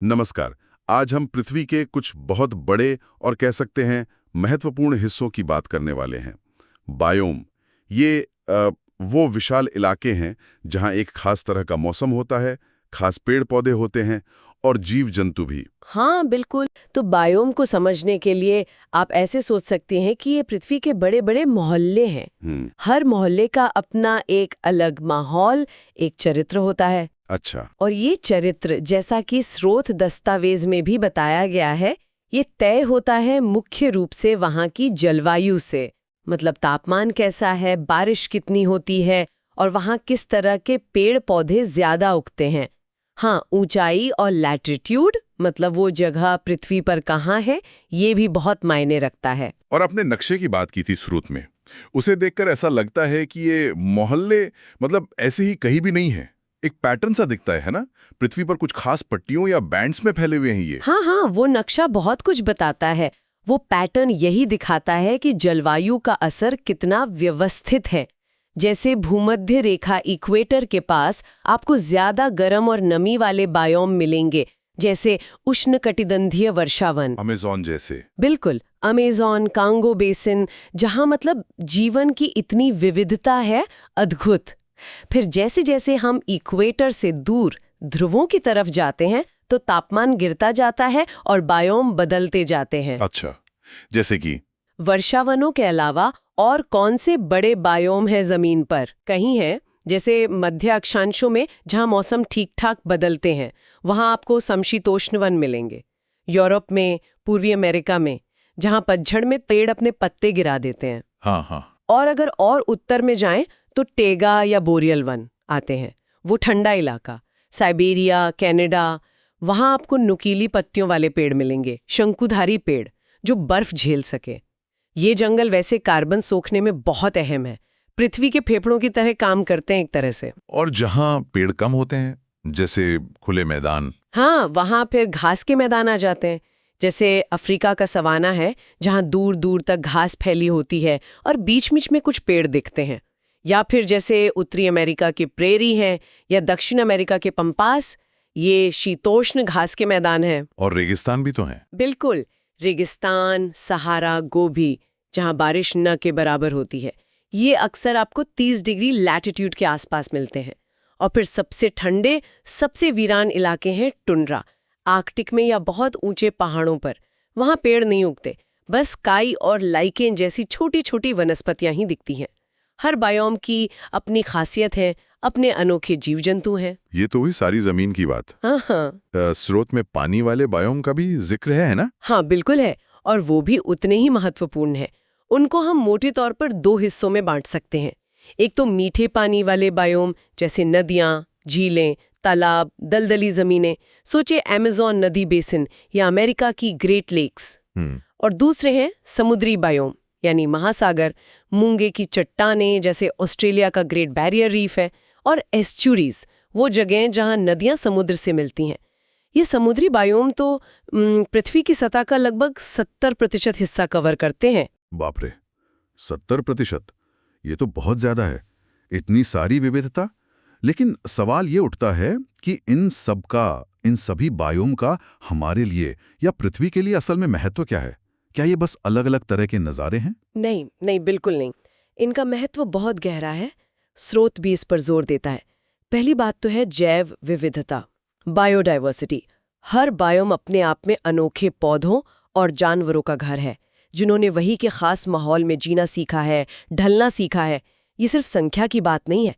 नमस्कार। आज हम पृथ्वी के कुछ बहुत बड़े और कह सकते हैं महत्वपूर्ण हिस्सों की बात करने वाले हैं। बायोम, ये वो विशाल इलाके हैं जहां एक खास तरह का मौसम होता है, खास पेड़ पौधे होते हैं और जीव जंतु भी। हाँ बिल्कुल। तो बायोम को समझने के लिए आप ऐसे सोच सकते हैं कि ये पृथ्वी के बड़े बड़े मोहल्ले हैं। हम्म। हर मोहल्ले का अपना एक अलग माहौल, एक चरित्र होता है। अच्छा। और ये चरित्र, जैसा कि स्रोत दस्तावेज में भी बताया गया है, ये तय होता है मुख्य रूप से वहाँ की जलवायु से। मतलब तापमान कैसा है, बारिश कितनी होती है और वहाँ किस तरह के पेड़ पौधे ज्यादा उगते हैं। हाँ, ऊंचाई और लैटिट्यूड, मतलब वो जगह पृथ्वी पर कहाँ है, ये भी बहुत मायने रखता है। और आपने नक्शे की बात की थी स्रोत में, उसे देखकर ऐसा लगता है कि ये मोहल्ले मतलब ऐसे ही कहीं भी नहीं है, एक पैटर्न सा दिखता है ना? पृथ्वी पर कुछ खास पट्टियों या बैंड्स में फैले हुए हैं ये। हाँ हाँ, वो नक्शा बहुत कुछ बताता है। वो पैटर्न यही दिखाता है कि जलवायु का असर कितना व्यवस्थित है। जैसे भूमध्य रेखा इक्वेटर के पास आपको ज्यादा गर्म और नमी वाले बायोम मिलेंगे, जैसे उष्णकटिबंधीय वर्षावन। अमेज़न जैसे। बिल्कुल, अमेज़न, कांगो बेसिन, जहां मतलब जीवन की इतनी विविधता है, अद्भुत। फिर जैसे जैसे हम इक्वेटर से दूर ध्रुवों की तरफ जाते हैं, तो तापमान गिरता जाता है और बायोम बदलते जाते हैं। अच्छा, जैसे कि वर्षावनों के अलावा और कौन से बड़े बायोम हैं जमीन पर? कहीं है जैसे मध्य अक्षांशों में, जहां मौसम ठीक ठाक बदलते हैं, वहां आपको समशीतोष्ण वन मिलेंगे। यूरोप में, पूर्वी अमेरिका में, जहां पतझड़ में पेड़ अपने पत्ते गिरा देते हैं। हाँ हाँ। और अगर और उत्तर में जाएं तो टेगा या बोरियल वन आते हैं, वो ठंडा इलाका। साइबेरिया, कनाडा, वहां आपको नुकीली पत्तियों वाले पेड़ मिलेंगे, शंकुधारी पेड़ जो बर्फ झेल सके। ये जंगल वैसे कार्बन सोखने में बहुत अहम है, पृथ्वी के फेफड़ों की तरह काम करते हैं एक तरह से। और जहाँ पेड़ कम होते हैं, जैसे खुले मैदान। हाँ, वहां फिर घास के मैदान आ जाते हैं। जैसे अफ्रीका का सवाना है, जहां दूर दूर तक घास फैली होती है और बीच बीच में कुछ पेड़ दिखते हैं। या फिर जैसे उत्तरी अमेरिका की प्रेरी हैं, या दक्षिण अमेरिका के पंपास, ये शीतोष्ण घास के मैदान हैं। और रेगिस्तान भी तो हैं। बिल्कुल, रेगिस्तान, सहारा, गोभी, जहां बारिश न के बराबर होती है, ये अक्सर आपको 30 डिग्री लैटिट्यूड के आसपास मिलते हैं। और फिर सबसे ठंडे, सबसे वीरान इलाके हैं टुंड्रा, आर्कटिक में या बहुत ऊंचे पहाड़ों पर। वहां पेड़ नहीं उगते, बस काई और लाइकेन जैसी छोटी छोटी वनस्पतियां ही दिखती हैं। हर बायोम की अपनी खासियत है, अपने अनोखे जीव जंतु हैं। ये तो हुई सारी जमीन की बात। हाँ हाँ। स्रोत में पानी वाले बायोम का भी जिक्र है ना? हाँ बिल्कुल है, और वो भी उतने ही महत्वपूर्ण है। उनको हम मोटे तौर पर 2 हिस्सों में बांट सकते हैं। एक तो मीठे पानी वाले बायोम, जैसे नदियाँ, झीलें, तालाब, दलदली जमीनें, सोचे अमेज़न नदी बेसिन या अमेरिका की ग्रेट लेक्स। और दूसरे हैं समुद्री बायोम, यानी महासागर, मूंगे की चट्टानें, जैसे ऑस्ट्रेलिया का ग्रेट बैरियर रीफ है, और एस्चुरीज, वो जगहें जहां नदियां समुद्र से मिलती हैं। ये समुद्री बायोम तो पृथ्वी की सतह का लगभग 70% हिस्सा कवर करते हैं। बाप रे, 70%? ये तो बहुत ज्यादा है। इतनी सारी विविधता। लेकिन सवाल ये उठता है कि इन सभी बायोम का हमारे लिए या पृथ्वी के लिए असल में महत्व क्या है? क्या ये बस अलग अलग तरह के नज़ारे हैं? नहीं नहीं, बिल्कुल नहीं। इनका महत्व बहुत गहरा है। स्रोत भी इस पर जोर देता है। पहली बात तो है जैव विविधता, बायोडाइवर्सिटी। हर बायोम अपने आप में अनोखे पौधों और जानवरों का घर है, जिन्होंने वही के खास माहौल में जीना सीखा है, ढलना सीखा है। ये सिर्फ संख्या की बात नहीं है,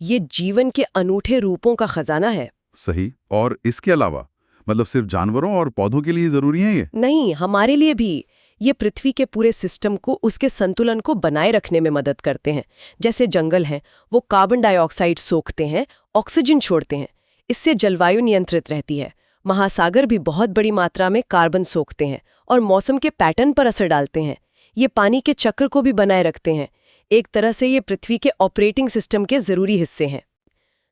ये जीवन के अनूठे रूपों का खजाना है। सही। और इसके अलावा मतलब सिर्फ जानवरों और पौधों के लिए जरूरी है ये? नहीं, हमारे लिए भी। ये पृथ्वी के पूरे सिस्टम को, उसके संतुलन को बनाए रखने में मदद करते हैं। जैसे जंगल हैं, वो कार्बन डाइऑक्साइड सोखते हैं, ऑक्सीजन छोड़ते हैं। इससे जलवायु नियंत्रित रहती है। महासागर भी बहुत बड़ी मात्रा में कार्बन सोखते हैं और मौसम के पैटर्न पर असर डालते हैं। ये पानी के चक्र को भी बनाए रखते हैं। एक तरह से ये पृथ्वी के ऑपरेटिंग सिस्टम के जरूरी हिस्से हैं।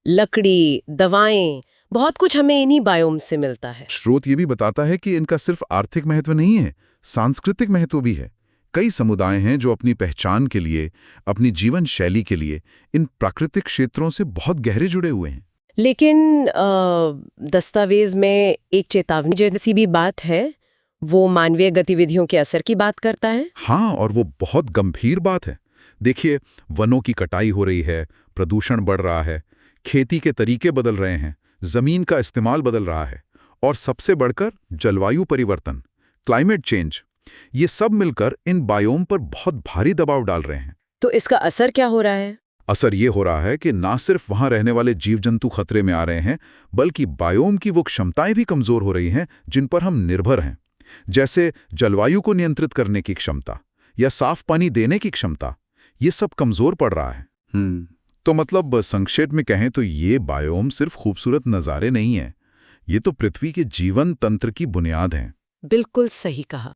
लकड़ी, दवाएं, बहुत कुछ हमें इन्हीं बायोम से मिलता है। स्रोत ये भी बताता है कि इनका सिर्फ आर्थिक महत्व नहीं है, सांस्कृतिक महत्व भी है। कई समुदाय हैं जो अपनी पहचान के लिए, अपनी जीवन शैली के लिए इन प्राकृतिक क्षेत्रों से बहुत गहरे जुड़े हुए हैं। लेकिन दस्तावेज में एक चेतावनी जैसी भी बात है, वो मानवीय गतिविधियों के असर की बात करता है। हाँ, और वो बहुत गंभीर बात है। देखिए, वनों की कटाई हो रही है, प्रदूषण बढ़ रहा है, खेती के तरीके बदल रहे हैं, जमीन का इस्तेमाल बदल रहा है, और सबसे बढ़कर जलवायु परिवर्तन, क्लाइमेट चेंज, ये सब मिलकर इन बायोम पर बहुत भारी दबाव डाल रहे हैं। तो इसका असर क्या हो रहा है? असर ये हो रहा है कि ना सिर्फ वहां रहने वाले जीव जंतु खतरे में आ रहे हैं, बल्कि बायोम की वो क्षमताएं भी कमजोर हो रही हैं जिन पर हम निर्भर हैं, जैसे जलवायु को नियंत्रित करने की क्षमता या साफ पानी देने की क्षमता। ये सब कमजोर पड़ रहा है। तो मतलब संक्षेप में कहें तो ये बायोम सिर्फ खूबसूरत नज़ारे नहीं हैं, ये तो पृथ्वी के जीवन तंत्र की बुनियाद हैं। बिल्कुल सही कहा।